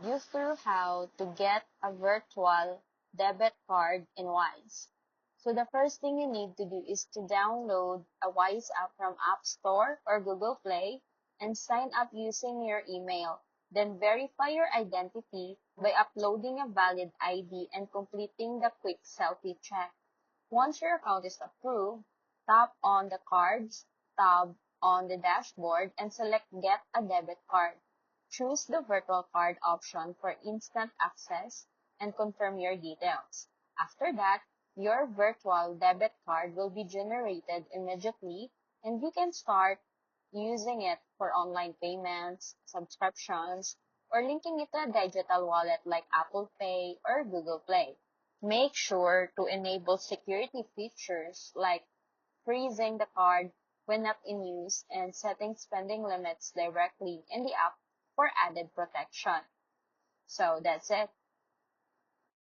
you through how to get a virtual debit card in Wise. So the first thing you need to do is to download a Wise app from App Store or Google Play and sign up using your email. Then verify your identity by uploading a valid ID and completing the quick selfie check. Once your account is approved, tap on the Cards tab on the dashboard and select Get a Debit Card. Choose the virtual card option for instant access and confirm your details. After that, your virtual debit card will be generated immediately and you can start using it for online payments, subscriptions, or linking it to a digital wallet like Apple Pay or Google Play. Make sure to enable security features like freezing the card when not in use and setting spending limits directly in the app for added protection. So that's it.